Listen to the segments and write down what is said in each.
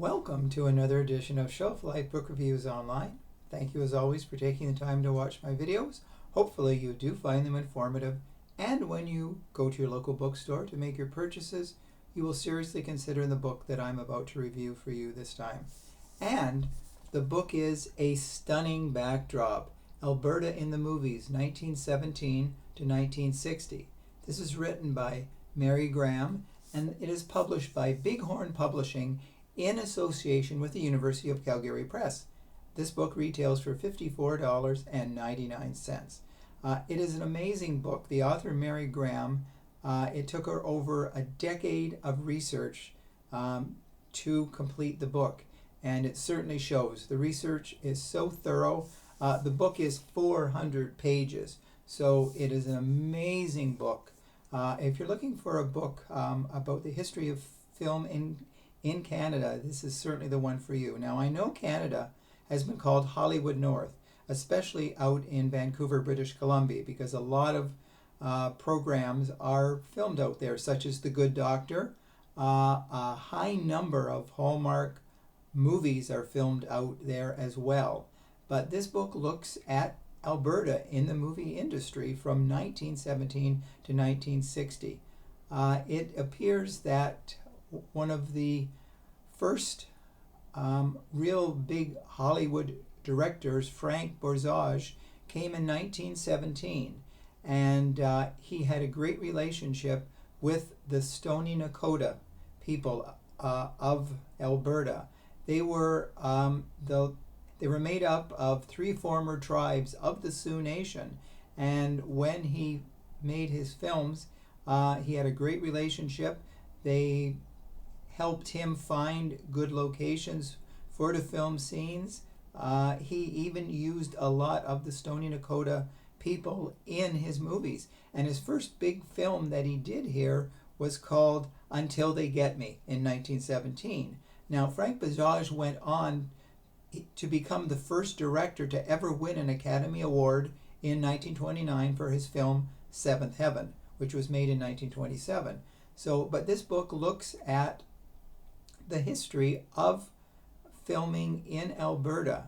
Welcome to another edition of Shelf Life Book Reviews Online. Thank you as always for taking the time to watch my videos. Hopefully you do find them informative, and when you go to your local bookstore to make your purchases, you will seriously consider the book that I'm about to review for you this time. And the book is A Stunning Backdrop, Alberta in the Movies, 1917 to 1960. This is written by Mary Graham, and it is published by Bighorn Publishing in association with the University of Calgary Press. This book retails for $54.99. It is an amazing book. The author, Mary Graham, it took her over a decade of research to complete the book, and it certainly shows. The research is so thorough. The book is 400 pages, so it is an amazing book. If you're looking for a book about the history of film in Canada, this is certainly the one for you. Now, I know Canada has been called Hollywood North, especially out in Vancouver, British Columbia, because a lot of programs are filmed out there, such as The Good Doctor. A high number of Hallmark movies are filmed out there as well. But this book looks at Alberta in the movie industry from 1917 to 1960. It appears that one of the first real big Hollywood directors, Frank Borzage, came in 1917, and he had a great relationship with the Stoney Nakoda people of Alberta. They were made up of three former tribes of the Sioux Nation, and when he made his films, he had a great relationship. They helped him find good locations for the film scenes. He even used a lot of the Stoney Nakoda people in his movies. And his first big film that he did here was called Until They Get Me in 1917. Now, Frank Borzage went on to become the first director to ever win an Academy Award in 1929 for his film Seventh Heaven, which was made in 1927. But this book looks at the history of filming in Alberta,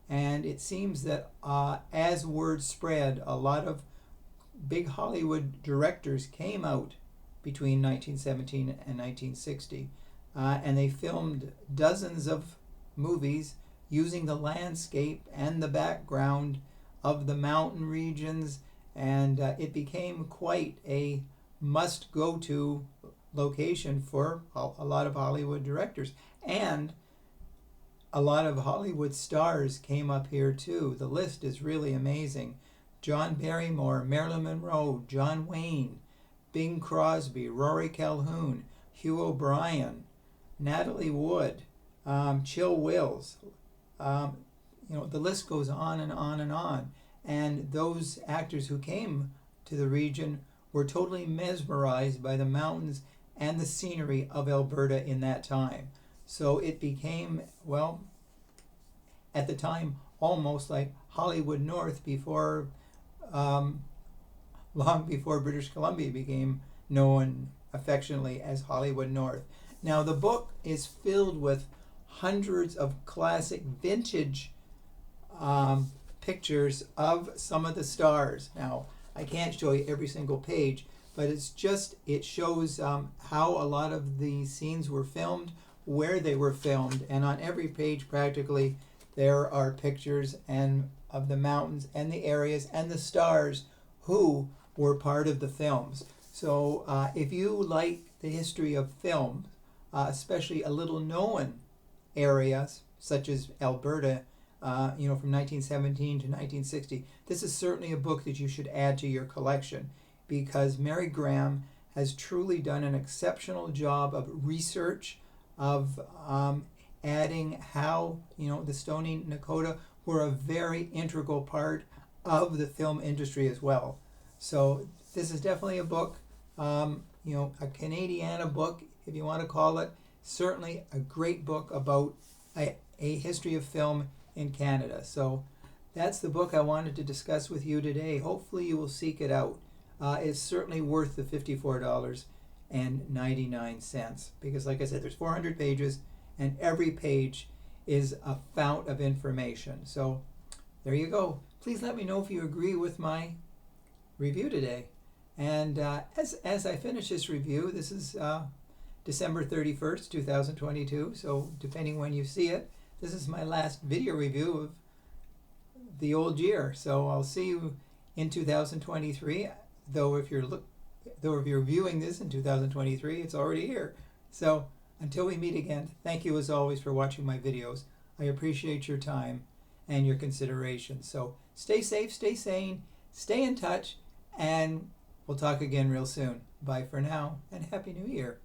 and it seems that as word spread, a lot of big Hollywood directors came out between 1917 and 1960, and they filmed dozens of movies using the landscape and the background of the mountain regions, and it became quite a must-go-to location for a lot of Hollywood directors. And a lot of Hollywood stars came up here too. The list is really amazing. John Barrymore, Marilyn Monroe, John Wayne, Bing Crosby, Rory Calhoun, Hugh O'Brien, Natalie Wood, Chill Wills. The list goes on and on and on. And those actors who came to the region were totally mesmerized by the mountains and the scenery of Alberta in that time. So it became, well, at the time, almost like Hollywood North before, long before British Columbia became known affectionately as Hollywood North. Now, the book is filled with hundreds of classic vintage pictures of some of the stars. Now, I can't show you every single page, but it shows how a lot of the scenes were filmed, where they were filmed, and on every page practically there are pictures of the mountains and the areas and the stars who were part of the films. So if you like the history of film, especially a little known areas such as Alberta, from 1917 to 1960, this is certainly a book that you should add to your collection, because Mary Graham has truly done an exceptional job of research, of adding how the Stoney Nakoda were a very integral part of the film industry as well. So this is definitely a book, a Canadiana book, if you want to call it. Certainly a great book about a history of film in Canada. So that's the book I wanted to discuss with you today. Hopefully you will seek it out. It's certainly worth the $54.99 because, like I said, there's 400 pages and every page is a fount of information. So there you go. Please let me know if you agree with my review today. And as I finish this review, this is December 31st, 2022. So depending when you see it, this is my last video review of the old year. So I'll see you in 2023. Though if you're viewing this in 2023, it's already here. So until we meet again, thank you as always for watching my videos. I appreciate your time and your consideration. So stay safe, stay sane, stay in touch, and we'll talk again real soon. Bye for now, and Happy New Year.